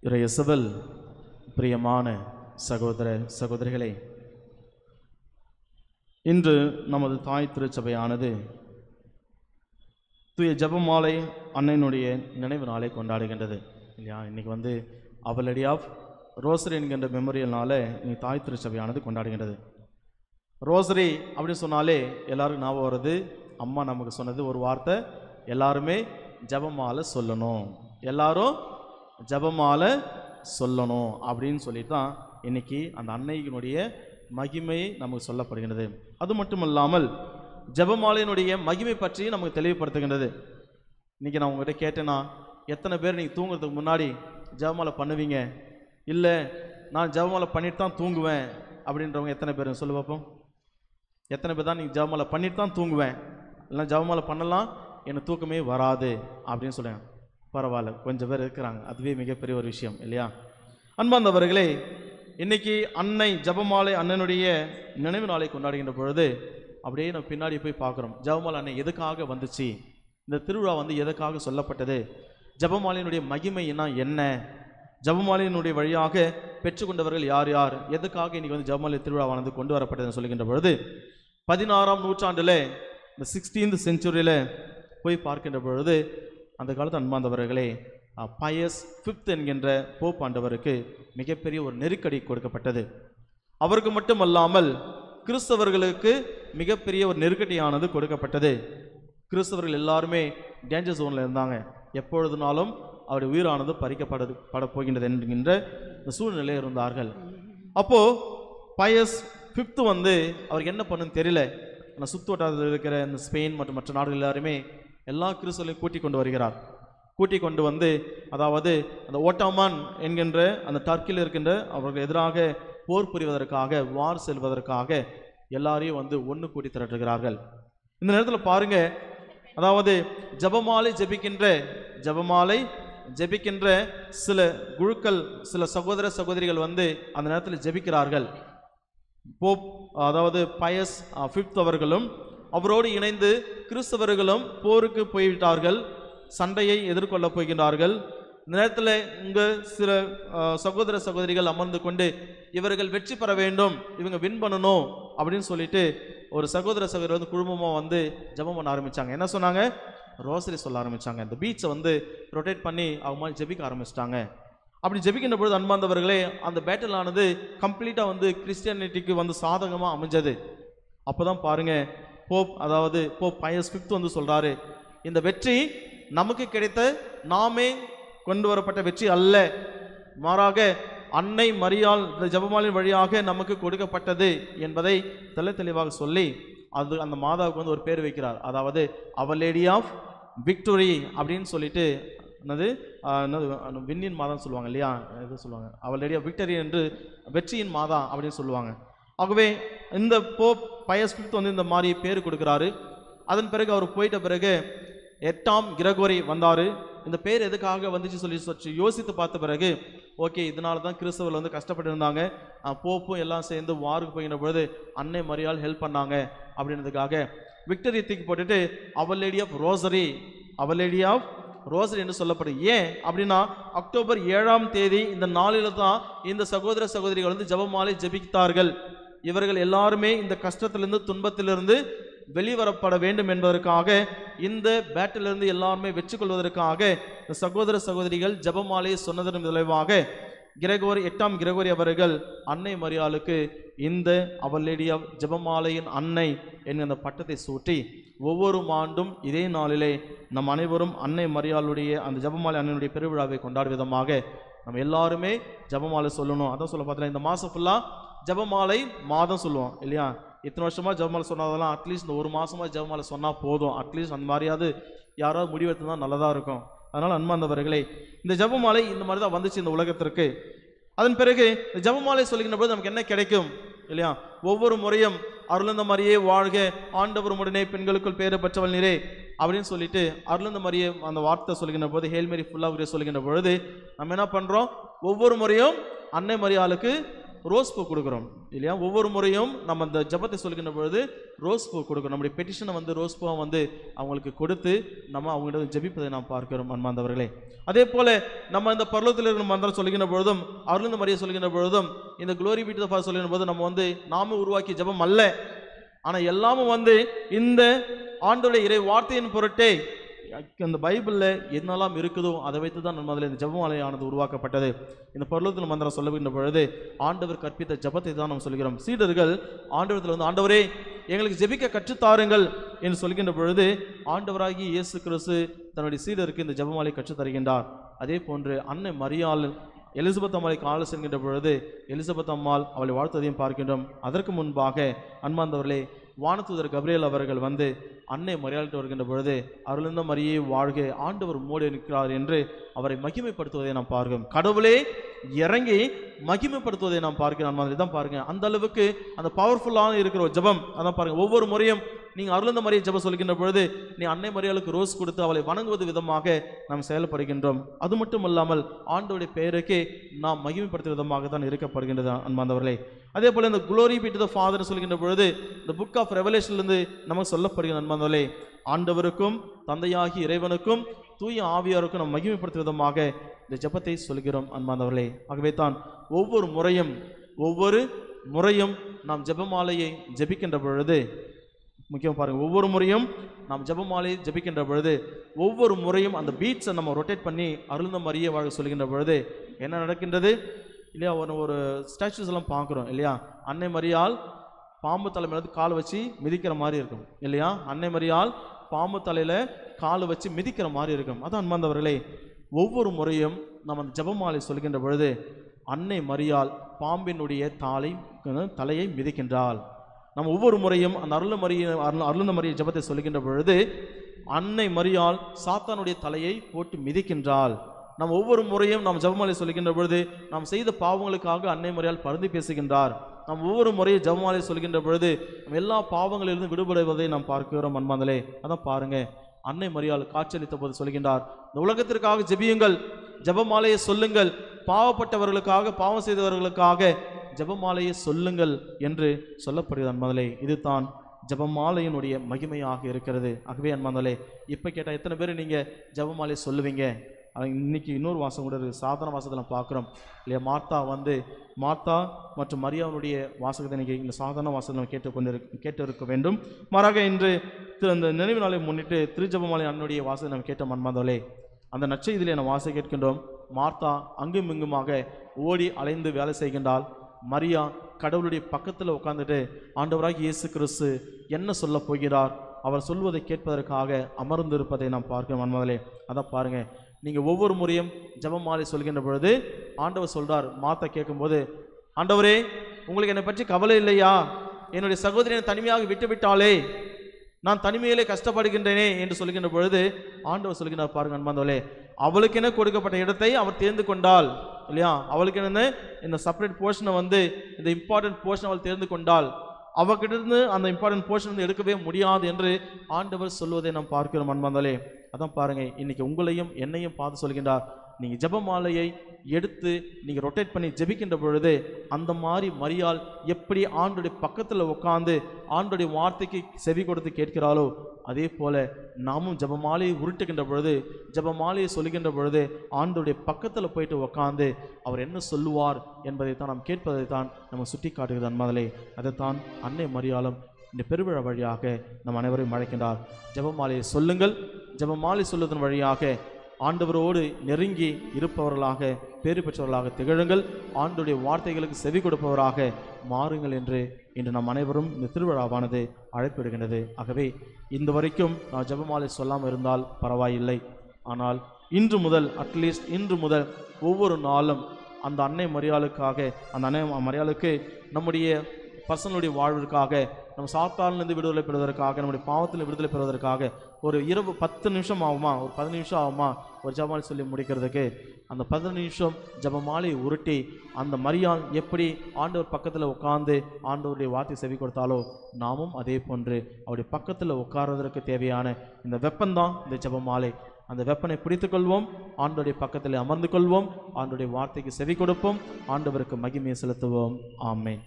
இறையேசுவில் பிரியமான சகோதர சகோதரிகளே, இன்று நமது தாய் திருச்சபையானது தூய ஜெபமாலை அன்னையினுடைய நினைவு நாளை கொண்டாடுகின்றது இல்லையா? இன்னைக்கு அவலடி ஆஃப் ரோசரி என்கின்ற மெமோரியல்னால இன்னைக்கு தாய் திருச்சபையானது கொண்டாடுகின்றது. ரோசரி அப்படின்னு சொன்னாலே எல்லாருக்கும் ஞாபகம் வருது, அம்மா நமக்கு சொன்னது ஒரு வார்த்தை, எல்லாருமே ஜெபமாலை சொல்லணும், எல்லாரும் ஜெபமாலை சொல்லணும் அப்படின்னு சொல்லிட்டு தான் இன்னைக்கு அந்த அன்னையினுடைய மகிமை நமக்கு சொல்லப்படுகின்றது. அது மட்டும் இல்லாமல் ஜெபமாலையினுடைய மகிமை பற்றி நமக்கு தெளிவுபடுத்துகின்றது. இன்னைக்கு நான் உங்ககிட்ட கேட்டேன்னா, எத்தனை பேர் நீங்கள் தூங்குறதுக்கு முன்னாடி ஜெபமாலை பண்ணுவீங்க? இல்லை, நான் ஜெபமாலை பண்ணிட்டு தான் தூங்குவேன் அப்படின்றவங்க எத்தனை பேர் சொல்லு பார்ப்போம். எத்தனை பேர் தான் நீங்கள் ஜெபமாலை பண்ணிட்டு தான் தூங்குவேன், இல்லைனா ஜெபமாலை பண்ணலாம் எனக்கு தூக்கமே வராது அப்படின்னு சொல்லுவேன்? பரவாயில்ல, கொஞ்சம் பேர் இருக்கிறாங்க, அதுவே மிகப்பெரிய ஒரு விஷயம் இல்லையா? அன்பார்ந்தவர்களே, இன்னைக்கு அன்னை ஜெபமாலை அண்ணனுடைய நினைவு நாளை கொண்டாடுகின்ற பொழுது அப்படியே நம்ம பின்னாடி போய் பார்க்குறோம், ஜெபமாலை அன்னை எதுக்காக வந்துச்சு, இந்த திருவிழா எதுக்காக சொல்லப்பட்டது, ஜெபமாலையினுடைய மகிமைனா என்ன, ஜெபமாலையினுடைய வழியாக பெற்றுக்கொண்டவர்கள் யார் யார், எதுக்காக இன்னைக்கு ஜெபமாலை திருவிழாவானது கொண்டு வரப்பட்டதுன்னு சொல்லுகின்ற பொழுது 16ஆம் நூற்றாண்டில் இந்த 16th செஞ்சுரியில் போய் பார்க்கின்ற பொழுது அந்த காலத்து அன்பார்ந்தவர்களே, பயஸ் 5th என்கின்ற போப் ஆண்டவருக்கு மிகப்பெரிய ஒரு நெருக்கடி கொடுக்கப்பட்டது. அவருக்கு மட்டுமல்லாமல் கிறிஸ்தவர்களுக்கு மிகப்பெரிய ஒரு நெருக்கடியானது கொடுக்கப்பட்டது. கிறிஸ்தவர்கள் எல்லாருமே டேஞ்சர் ஜோனில் இருந்தாங்க, எப்பொழுதுனாலும் அவருடைய உயிரானது பறிக்கப்பட போகின்றது என்கின்ற இந்த சூழ்நிலையில் இருந்தார்கள். அப்போது பயஸ் 5th அவருக்கு என்ன பண்ணுன்னு தெரியல. ஆனால் சுற்று வட்டாரத்தில் இருக்கிற இந்த ஸ்பெயின் மற்றும் மற்ற நாடுகள் எல்லாருமே எல்லா கிறிஸ்தவர்களையும் கூட்டிக் கொண்டு வருகிறார். கூட்டிக் கொண்டு அதாவது அந்த ஓட்டோமான் என்கின்ற அந்த டர்க்கியில் இருக்கின்ற அவர்கள் எதிராக போர் புரிவதற்காக, வார் செல்வதற்காக எல்லாரையும் ஒன்று கூட்டி திரட்டுகிறார்கள். இந்த நேரத்தில் பாருங்க, அதாவது ஜெபமாலை ஜெபிக்கின்ற சில குழுக்கள், சில சகோதர சகோதரிகள் அந்த நேரத்தில் ஜெபிக்கிறார்கள். போப் அதாவது பயஸ் 5th அவர்களும் அவரோடு இணைந்து கிறிஸ்தவர்களும் போருக்கு போய்விட்டார்கள், சண்டையை எதிர்கொள்ள போகின்றார்கள். இந்த நேரத்தில் இங்கே சில சகோதர சகோதரிகள் அமர்ந்து கொண்டு இவர்கள் வெற்றி பெற வேண்டும், இவங்க வின் பண்ணணும் அப்படின்னு சொல்லிட்டு ஒரு சகோதர சகோதரி குழுமமாக ஜெபம் பண்ண ஆரம்பித்தாங்க. என்ன சொன்னாங்க? ரோசரி சொல்ல ஆரம்பித்தாங்க. இந்த பீச்சை ரொட்டேட் பண்ணி அவங்க மாதிரி ஜெபிக்க ஆரம்பிச்சிட்டாங்க. அப்படி ஜெபிக்கின்ற பொழுது அன்பார்ந்தவர்களே, அந்த பேட்டலானது கம்ப்ளீட்டாக கிறிஸ்டியானிட்டிக்கு சாதகமாக அமைஞ்சது. அப்போ தான் பாருங்க, போப் பயஸ் 5th சொல்கிறாரு, இந்த வெற்றி நமக்கு கிடைத்த நாமே கொண்டு வரப்பட்ட வெற்றி அல்ல, மாறாக அன்னை மரியாள் இந்த ஜெபமாலையின் வழியாக நமக்கு கொடுக்கப்பட்டது என்பதை தெளிவாக சொல்லி அந்த மாதாவுக்கு ஒரு பேர் வைக்கிறார். அதாவது அவர் லேடி ஆஃப் விக்டரி அப்படின்னு சொல்லிட்டு, விண்ணின் மாதான்னு சொல்லுவாங்க இல்லையா, எது சொல்லுவாங்க, அவர் லேடி ஆஃப் விக்டரி என்று வெற்றியின் மாதா அப்படின்னு சொல்லுவாங்க. ஆகவே இந்த போப் பயஸ் 5th இந்த மாதிரி பேர் கொடுக்குறாரு. அதன் பிறகு அவர் போயிட்ட பிறகு 8ஆம் கிரகோரி வந்தார். இந்த பேர் எதுக்காக வந்துச்சு சொல்லி யோசித்து பார்த்த பிறகு, ஓகே, இதனால தான் கிறிஸ்தவர்கள் கஷ்டப்பட்டு இருந்தாங்க, போப்பும் எல்லாம் சேர்ந்து வாருக்கு போகின்ற பொழுது அன்னை மரியாள் ஹெல்ப் பண்ணாங்க அப்படின்றதுக்காக விக்டரி தூக்கி போட்டுட்டு அவர் லேடி ஆஃப் ரோசரி என்று சொல்லப்படுது. ஏன் அப்படின்னா, அக்டோபர் 7ஆம் தேதி இந்த நாளில் தான் இந்த சகோதர சகோதரிகள் ஜெபமாலை ஜெபித்தார்கள். இவர்கள் எல்லாருமே இந்த கஷ்டத்திலிருந்து, துன்பத்திலிருந்து வெளிவரப்பட வேண்டும் என்பதற்காக, இந்த பேட்டிலிருந்து எல்லாருமே வெற்றி கொள்வதற்காக இந்த சகோதர சகோதரிகள் ஜெபமாலையை சொன்னதன் விளைவாக 8ஆம் கிரகோரி அவர்கள் அன்னை மரியாளுக்கு இந்த அவர் லேடி ஆஃப் ஜெபமாலையின் அன்னை என்கிற பட்டத்தை சூட்டி ஒவ்வொரு ஆண்டும் இதே நாளிலே நம் அனைவரும் அன்னை மரியாளுடைய அந்த ஜெபமாலை அன்னையுடைய பெருவிழாவை கொண்டாடும் விதமாக நம்ம எல்லாருமே ஜெபமாலை சொல்லணும். அதான் சொல்ல பார்த்தீங்கன்னா, இந்த மாதம் ஃபுல்லாக ஜெபமாலை மாதம் சொல்லுவோம் இல்லையா? இத்தனை வருஷமாக ஜெபமாலை சொன்னாதெல்லாம் அட்லீஸ்ட் இந்த ஒரு மாதமாக ஜெபமாலை சொன்னால் போதும், அட்லீஸ்ட் அந்த மாதிரியாவது யாராவது முடிவெடுத்து தான் நல்லதாக இருக்கும். அதனால் அன்பார்ந்தவர்களே, இந்த ஜெபமாலை இந்த மாதிரி தான் வந்துச்சு இந்த உலகத்திற்கு. அதன் பிறகு இந்த ஜெபமாலை சொல்லுகின்ற போது நமக்கு என்ன கிடைக்கும் இல்லையா? ஒவ்வொரு முறையும் அருளந்த மரியே வாழ்க, ஆண்டவர் உடனே பெண்களுக்குள் பேறு பெற்றவள் நீரே அப்படின்னு சொல்லிட்டு அருளந்த மரியே அந்த வார்த்தை சொல்லுகின்ற போது, ஹேல் மேரி ஃபுல்லாக சொல்லுகின்ற பொழுது நம்ம என்ன பண்ணுறோம்? ஒவ்வொரு முறையும் அன்னை மரியாளுக்கு ரோஸ் பூ கொடுக்குறோம் இல்லையா? ஒவ்வொரு முறையும் நம்ம அந்த ஜெபத்தை சொல்கின்ற பொழுது ரோஸ் பூ கொடுக்கணும். நம்முடைய பெட்டிஷனை வந்து ரோஸ் பூவை வந்து அவங்களுக்கு கொடுத்து நம்ம அவங்கள்ட்ட ஜெபிப்பதை நாம் பார்க்கிறோம் அன்பார்ந்தவர்களே. அதே போல நம்ம இந்த பரலோகத்தில் இருக்கிற மந்திரம் சொல்கின்ற பொழுதும் அருளிந்த மரியை சொல்கின்ற பொழுதும் இந்த glory B to the father சொல்கின்ற போது நம்ம வந்து நாம உருவாக்கிய ஜெபம் அல்ல. ஆனால் எல்லாமும் வந்து இந்த ஆண்டவருடைய இறை வார்த்தையின் பொருட்டே அந்த பைபிளில் என்னெல்லாம் இருக்குதோ அதை வைத்து தான் நம்ம அதில் இந்த ஜெபமாலையானது உருவாக்கப்பட்டது. இந்த பரலோகத்தில் மந்திரம் சொல்லுகின்ற பொழுது ஆண்டவர் கற்பித்த ஜெபத்தை தான் நம்ம சொல்கிறோம். சீடர்கள் ஆண்டவரத்தில் வந்து ஆண்டவரே எங்களுக்கு ஜெபிக்க கற்றுத்தாருங்கள் என்று சொல்கின்ற பொழுது ஆண்டவராகி இயேசு கிறிஸ்து தன்னுடைய சீடருக்கு இந்த ஜெபமாலை கற்றுத்தருகின்றார். அதே போன்று அன்னை மரியாள் எலிசபெத் அம்மாளை காண செல்கின்ற பொழுது எலிசபெத் அம்மாள் அவளை வாழ்த்ததையும் பார்க்கின்றோம். அதற்கு முன்பாக அன்பார்ந்தவர்களே, வானதூதர் கபிரியேல் அவர்கள் வந்து அன்னை மரியாள்கிட்ட வருகின்ற பொழுது அருளிந்த மரியே வாழ்க, ஆண்டவர் உம்மோடு இருக்கிறார் என்று அவரை மகிமைப்படுத்துவதை நாம் பார்க்கிறோம். கடவுளே இறங்கி மகிமைப்படுத்துவதை நாம் பார்க்கிறோம். அன்பார்ந்தவர்களே, தான் பாருங்க, அந்த அளவுக்கு அந்த பவர்ஃபுல்லான இருக்கிற ஒரு ஜெபம். அதான் பாருங்க, ஒவ்வொரு முறையும் நீங்கள் அருளிந்த மரியை ஜெபம் சொல்கின்ற பொழுது நீ அன்னை மரியாளுக்கு ரோஸ் கொடுத்து அவளை வணங்குவது விதமாக நாம் செயல்படுகின்றோம். அது மட்டும் இல்லாமல் ஆண்டவருடைய பெயருக்கு நாம் மகிமைப்படுத்தும் விதமாக தான் இருக்கப்படுகின்றது அன்பார்ந்தவர்களே. அதே போல இந்த glory B to the father சொல்கின்ற பொழுது இந்த புக் ஆஃப் ரெவலேஷன்லேருந்து நமக்கு சொல்லப்படுகிற அன்பார்ந்தவர்களே, ஆண்டவருக்கும் தந்தையாகி இறைவனுக்கும் தூய ஆவியாருக்கும் நாம் மகிமைப்படுத்தும் விதமாக இந்த ஜெபத்தை சொல்கிறோம் அன்பார்ந்தவர்களே. ஆகவே தான் ஒவ்வொரு முறையும் நாம் ஜெபமாலையை ஜெபிக்கின்ற பொழுது முக்கியம் பாருங்கள், ஒவ்வொரு முறையும் நாம் ஜெபமாலை ஜெபிக்கின்ற பொழுது ஒவ்வொரு முறையும் அந்த பீட்ஸை நம்ம ரொட்டேட் பண்ணி அருளிந்த மரியை வாழ்க சொல்கின்ற பொழுது என்ன நடக்கின்றது இல்லையா? ஒரு ஸ்டாச்சுஸ் எல்லாம் பார்க்குறோம் இல்லையா? அன்னை மரியாள் பாம்பு தலைமையில கால் வச்சு மிதிக்கிற மாதிரி இருக்கும் இல்லையா? அன்னை மரியாள் பாம்பு தலையில் கால் வச்சு மிதிக்கிற மாதிரி இருக்கும். அதான் அன்பார்ந்தவர்களே, ஒவ்வொரு முறையும் நம்ம அந்த ஜெபமாலை சொல்கின்ற பொழுது அன்னை மரியாள் பாம்பினுடைய தலையை மிதிக்கின்றாள். நம்ம ஒவ்வொரு முறையும் அந்த அருளிந்த மரியை ஜெபத்தை சொல்கின்ற பொழுது அன்னை மரியாள் சாத்தானுடைய தலையை போட்டு மிதிக்கின்றாள். நம்ம ஒவ்வொரு முறையும் நாம் ஜெபமாலை சொல்கின்ற பொழுது நாம் செய்த பாவங்களுக்காக அன்னை மரியாள் பரிந்து பேசுகின்றார். நாம் ஒவ்வொரு முறையும் ஜெபமாலை சொல்கின்ற பொழுது நம்ம எல்லா பாவங்களிலிருந்து விடுபடுவதை நாம் பார்க்கிறோம் அன்பார்ந்தவர்களே. அதான் பாருங்க, அன்னை மரியாள் காட்சியளித்த போது சொல்கின்றார், இந்த உலகத்திற்காக ஜெபியுங்கள், ஜெபமாலையை சொல்லுங்கள், பாவப்பட்டவர்களுக்காக பாவம் செய்தவர்களுக்காக ஜெபமாலையை சொல்லுங்கள் என்று சொல்லப்படுகிறது அன்பார்ந்தவர்களே. இதுதான் ஜெபமாலையினுடைய மகிமையாக இருக்கிறது. ஆகவே அன்பார்ந்தவர்களே, இப்போ கேட்டால் எத்தனை பேர் நீங்கள் ஜெபமாலை சொல்லுவீங்க? இன்னைக்கு இன்னொரு வாசம் கூட இருக்குது, சாதாரண வாசத்தை நம்ம பார்க்குறோம் இல்லையா? மார்த்தா மற்றும் மரியாவுடைய வாசகத்தை இன்றைக்கி இந்த சாதாரண வாசத்தை நம்ம கேட்டு இருக்க வேண்டும். மாறாக இன்று இந்த நினைவு நாளை முன்னிட்டு திருஜெபமாலை அன்னுடைய வாசகத்தை நம்ம கேட்டோம் அன்பார்ந்தவர்களே. அந்த நற்செய்தியிலே நம்ம வாசை கேட்கின்றோம். மார்த்தா அங்கும் இங்குமாக ஓடி அலைந்து வேலை செய்கின்றாள். மரியா கடவுளுடைய பக்கத்தில் உட்கார்ந்துட்டு ஆண்டவராக இயேசு கிறிஸ்து என்ன சொல்ல போகிறார் அவர் சொல்வதை கேட்பதற்காக அமர்ந்திருப்பதை நாம் பார்க்கிறோம் அன்பார்ந்தவர்களே. அதான் பாருங்க, நீங்கள் ஒவ்வொரு முறையும் ஜெபமாலை சொல்கின்ற பொழுது ஆண்டவர் சொல்றார், மார்த்தா கேட்கும்போது, ஆண்டவரே உங்களுக்கு என்னை பற்றி கவலை இல்லையா? என்னுடைய சகோதரியை தனிமையாக விட்டுவிட்டாலே, நான் தனிமையிலே கஷ்டப்படுகின்றேனே என்று சொல்கின்ற பொழுது ஆண்டவர் சொல்கிறார் பாருங்க அன்பார்ந்தவர்களே, அவளுக்கென கொடுக்கப்பட்ட இடத்தை அவர் தேர்ந்து கொண்டாள் இல்லையா? அவளுக்கு என்ன இந்த செப்பரேட் போர்ஷனை வந்து இந்த இம்பார்ட்டன்ட் போர்ஷனை அவள் தேர்ந்து கொண்டாள். அவகிட்ட இருந்து அந்த இம்பார்ட்டன்ட் போர்ஷன் வந்து எடுக்கவே முடியாது என்று ஆண்டவர் சொல்வதை நாம் பார்க்கிறோம் அன்பார்ந்தவர்களே. அதான் பாருங்க, இன்னைக்கு உங்களையும் என்னையும் பார்த்து சொல்கின்றார், நீங்கள் ஜெபமாலையை எடுத்து நீங்கள் ரொட்டேட் பண்ணி ஜெபிக்கின்ற பொழுது அந்த மாதிரி மரியாள் எப்படி ஆண்டோடைய பக்கத்தில் உட்காந்து ஆண்டோடைய வார்த்தைக்கு செவி கொடுத்து கேட்கிறாளோ அதே போல நாமும் ஜெபமாலையை உருட்டுகின்ற பொழுது ஜெபமாலையை சொல்லுகின்ற பொழுது ஆண்டோடைய பக்கத்தில் போயிட்டு உட்காந்து அவர் என்ன சொல்லுவார் என்பதை தான் நாம் கேட்பதை தான் நம்ம சுட்டி காட்டுகிறது அன்பார்ந்தவர்களே. அதைத்தான் அன்னை மரியாளும் இந்த பெருவிழா வழியாக நம் அனைவரையும் அழைக்கின்றார். ஜெபமாலையை சொல்லுங்கள், ஜெபமாலை சொல்லுவதன் வழியாக ஆண்டவரோடு நெருங்கி இருப்பவர்களாக பேறு பெற்றவர்களாக திகழுங்கள், ஆண்டுடைய வார்த்தைகளுக்கு செவி கொடுப்பவராக மாறுங்கள் என்று இன்று நம் அனைவரும் இந்த திருவிழாவானது அழைப்பிடுகின்றது. ஆகவே இந்த வரைக்கும் நான் ஜெபமாலை சொல்லாமல் இருந்தால் பரவாயில்லை, ஆனால் இன்று முதல் அட்லீஸ்ட் இன்று முதல் ஒவ்வொரு நாளும் அந்த அன்னை மரியாளுக்காக அந்த அன்னை மரியாளுக்கு நம்முடைய பர்சனுடைய வாழ்விற்காக நம்ம சாத்தானிலிருந்து விடுதலை பெறுவதற்காக நம்முடைய பாவத்தில் விடுதலை பெறுவதற்காக ஒரு 10 நிமிஷம் ஆகுமா, ஒரு 10 நிமிஷம் ஆகுமா ஒரு ஜெபமாலை சொல்லி முடிக்கிறதுக்கு, அந்த 10 நிமிஷம் ஜெபமாலை உருட்டி அந்த மரியாள் எப்படி ஆண்டவர் பக்கத்தில் உட்கார்ந்து ஆண்டவருடைய வார்த்தை செவி கொடுத்தாலோ நாமும் அதே போன்று அவருடைய பக்கத்தில் உட்கார்வதற்கு தேவையான இந்த வெப்பந்தான் இந்த ஜெபமாலை. அந்த வெப்பனை பிடித்துக் கொள்வோம், ஆண்டவருடைய பக்கத்தில் அமர்ந்து கொள்வோம், ஆண்டவருடைய வார்த்தைக்கு செவி கொடுப்போம், ஆண்டவருக்கு மகிமையை செலுத்துவோம். ஆமென்.